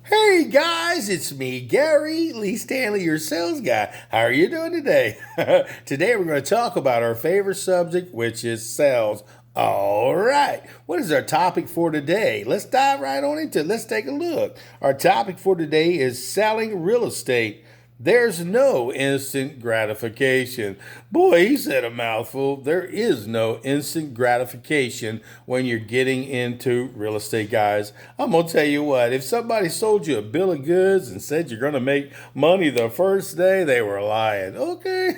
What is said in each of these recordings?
Hey guys, it's me, Gary Lee Stanley, your sales guy. How are you doing today? Today we're going to talk about our favorite subject, which is sales. All right, what is our topic for today? Let's dive right on into it. Let's take a look. Our topic for today is selling real estate. There's no instant gratification. Boy, he said a mouthful. There is no instant gratification when you're getting into real estate, guys. I'm going to tell you what, if somebody sold you a bill of goods and said you're going to make money the first day, they were lying. Okay,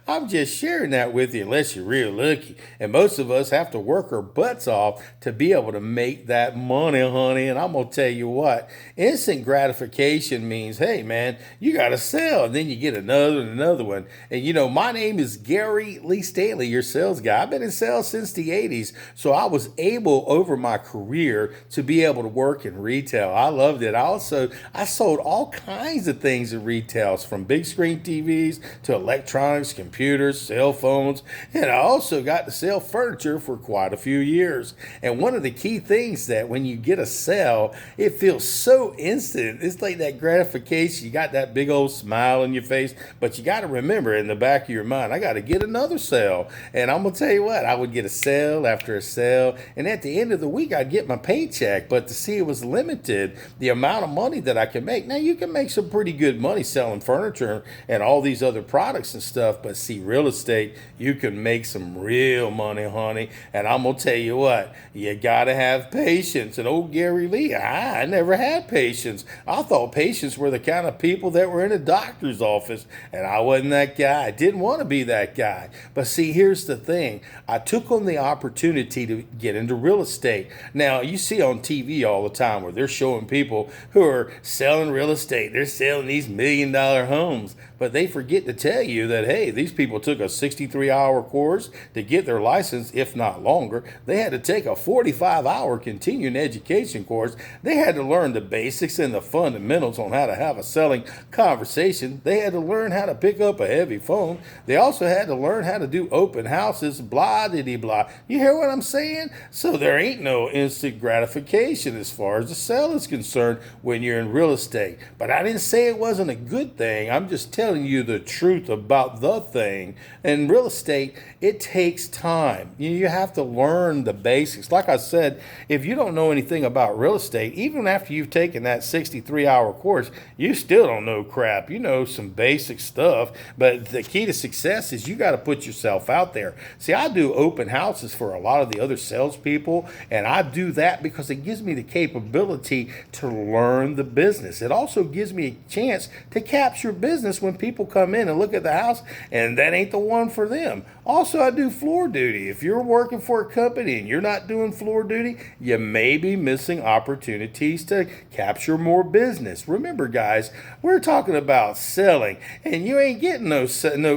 I'm just sharing that with you unless you're real lucky. And most of us have to work our butts off to be able to make that money, honey. And I'm going to tell you what, instant gratification means, hey, man, you got to sell, and then you get another and another one. And my name is Gary Lee Stanley, your sales guy. I've been in sales since the 80s, so I was able over my career to be able to work in retail. I loved it. I sold all kinds of things in retail, from big screen TVs to electronics, computers, cell phones, and I also got to sell furniture for quite a few years. And one of the key things that when you get a sale, it feels so instant. It's like that gratification. You got that big old smile on your face, but you got to remember in the back of your mind, I got to get another sale. And I'm going to tell you what, I would get a sale after a sale. And at the end of the week, I'd get my paycheck. But to see it was limited, the amount of money that I can make. Now, you can make some pretty good money selling furniture and all these other products and stuff. But see, real estate, you can make some real money, honey. And I'm going to tell you what, you got to have patience. And old Gary Lee, I never had patience. I thought patients were the kind of people that were in a doctor's office, and I wasn't that guy. I didn't want to be that guy. But see, here's the thing. I took on the opportunity to get into real estate. Now, you see on TV all the time where they're showing people who are selling real estate. They're selling these $1 million homes, but they forget to tell you that, hey, these people took a 63-hour course to get their license, if not longer. They had to take a 45-hour continuing education course. They had to learn the basics and the fundamentals on how to have a selling conversation. They had to learn how to pick up a heavy phone. They also had to learn how to do open houses, blah, diddy, blah. You hear what I'm saying? So there ain't no instant gratification as far as the sale is concerned when you're in real estate. But I didn't say it wasn't a good thing. I'm just telling you the truth about the thing. In real estate, it takes time. You have to learn the basics. Like I said, if you don't know anything about real estate, even after you've taken that 63-hour course, you still don't know crap. You know some basic stuff, but the key to success is you got to put yourself out there. See, I do open houses for a lot of the other salespeople, and I do that because it gives me the capability to learn the business. It also gives me a chance to capture business when people come in and look at the house, and that ain't the one for them. Also, I do floor duty. If you're working for a company and you're not doing floor duty, you may be missing opportunities to capture more business. Remember, guys, we're talking about selling, and you ain't getting no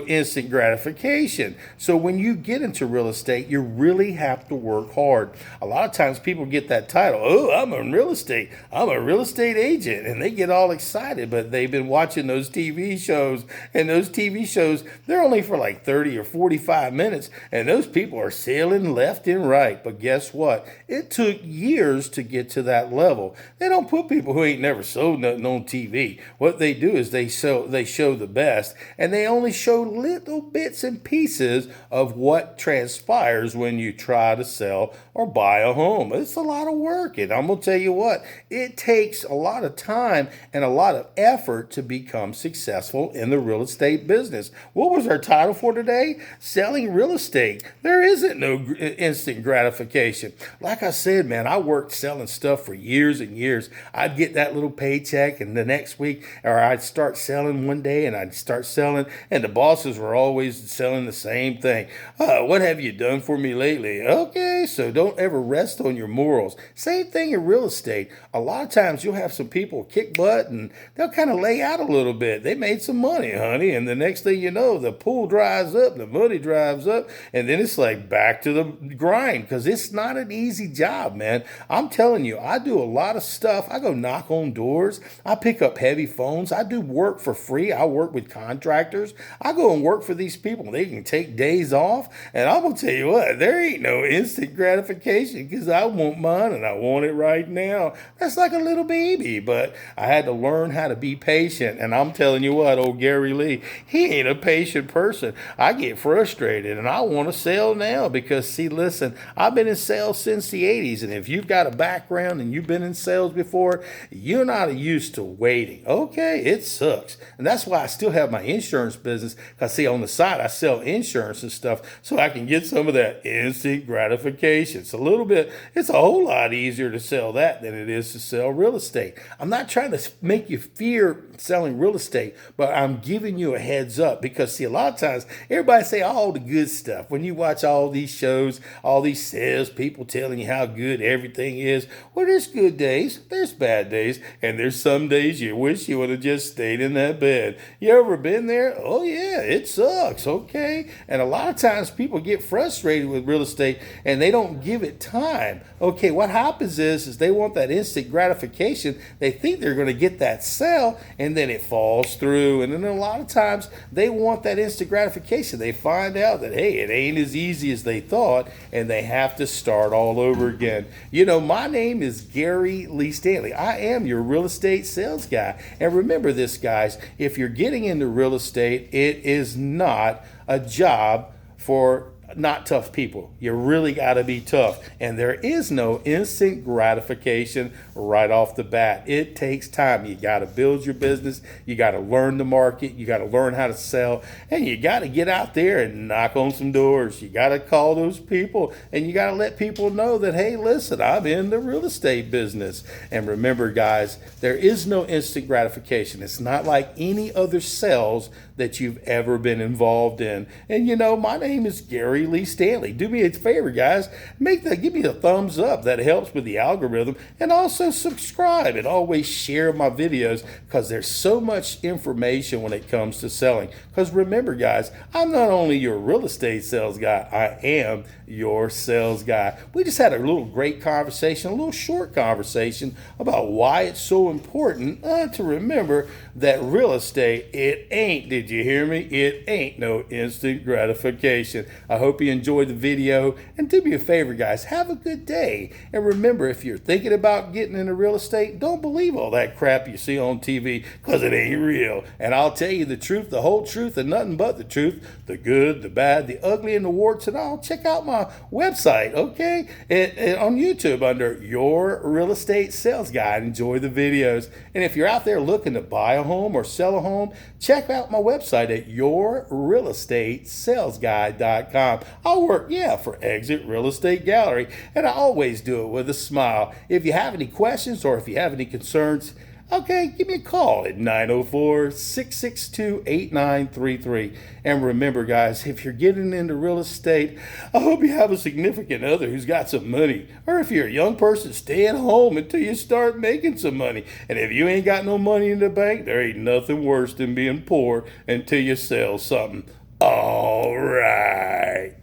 instant gratification. So when you get into real estate, you really have to work hard. A lot of times people get that title, oh, I'm in real estate. I'm a real estate agent, and they get all excited, but they've been watching those TV shows, and those TV shows, they're only for like 30 or 45 minutes, and those people are sailing left and right. But guess what? It took years to get to that level. They don't put people who ain't never sold nothing on TV. What they do is they show the best, and they only show little bits and pieces of what transpires when you try to sell or buy a home. It's a lot of work, and I'm gonna tell you what, it takes a lot of time and a lot of effort to become successful in the real estate business. What was our title for today? Selling real estate. There isn't no instant gratification. Like I said, man, I worked selling stuff for years and years. I'd get that little paycheck, and the next week, or I'd start selling one day, and I'd start selling, and the bosses were always selling the same thing. What have you done for me lately? Okay, so don't ever rest on your morals. Same thing in real estate. A lot of times you'll have some people kick butt, and they'll kind of lay out a little bit. They made some money, honey, and the next thing you know, the pool dries up, the money drives up, and then it's like back to the grind, because it's not an easy job, man. I'm telling you, I do a lot of stuff. I go knock on doors. I pick up heavy phones. I do work for free. I work with contractors. I go and work for these people. They can take days off, and I'm going to tell you what, there ain't no instant gratification gratification because I want mine and I want it right now. That's like a little baby, but I had to learn how to be patient. And I'm telling you what, old Gary Lee, he ain't a patient person. I get frustrated and I want to sell now because, see, listen, I've been in sales since the 80s. And if you've got a background and you've been in sales before, you're not used to waiting. Okay, it sucks. And that's why I still have my insurance business. Because, see, on the side, I sell insurance and stuff so I can get some of that instant gratification. It's a whole lot easier to sell that than it is to sell real estate. I'm not trying to make you fear selling real estate, but I'm giving you a heads up because, see, a lot of times everybody say all the good stuff. When you watch all these shows, all these sales people telling you how good everything is, well, there's good days, there's bad days, and there's some days you wish you would have just stayed in that bed. You ever been there? Oh, yeah, it sucks, okay? And a lot of times people get frustrated with real estate and they don't give it time. Okay, what happens is they want that instant gratification. They think they're going to get that sale, and then it falls through. And then a lot of times they want that instant gratification. They find out that, hey, it ain't as easy as they thought, and they have to start all over again. You know, my name is Gary Lee Stanley. I am your real estate sales guy. And remember this, guys, if you're getting into real estate, it is not a job for not tough people. You really got to be tough. And there is no instant gratification right off the bat. It takes time. You got to build your business. You got to learn the market. You got to learn how to sell. And you got to get out there and knock on some doors. You got to call those people. And you got to let people know that, hey, listen, I'm in the real estate business. And remember, guys, there is no instant gratification. It's not like any other sales that you've ever been involved in. And you know, my name is Gary Lee Stanley. Do me a favor, guys. Give me a thumbs up. That helps with the algorithm. And also subscribe and always share my videos because there's so much information when it comes to selling. Because remember, guys, I'm not only your real estate sales guy, I am your sales guy. We just had a little great conversation, a little short conversation about why it's so important to remember that real estate, it ain't, did you hear me? It ain't no instant gratification. I hope you enjoyed the video, and do me a favor, guys, have a good day. And remember, if you're thinking about getting into real estate, don't believe all that crap you see on TV because it ain't real. And I'll tell you the truth, the whole truth, and nothing but the truth, the good, the bad, the ugly, and the warts and all. Check out my website, okay? And on YouTube under Your Real Estate Sales Guide. Enjoy the videos. And if you're out there looking to buy a home or sell a home, check out my website at yourrealestatesalesguide.com. I work, for Exit Real Estate Gallery, and I always do it with a smile. If you have any questions or if you have any concerns, okay, give me a call at 904-662-8933. And remember, guys, if you're getting into real estate, I hope you have a significant other who's got some money. Or if you're a young person, stay at home until you start making some money. And if you ain't got no money in the bank, there ain't nothing worse than being poor until you sell something. All right.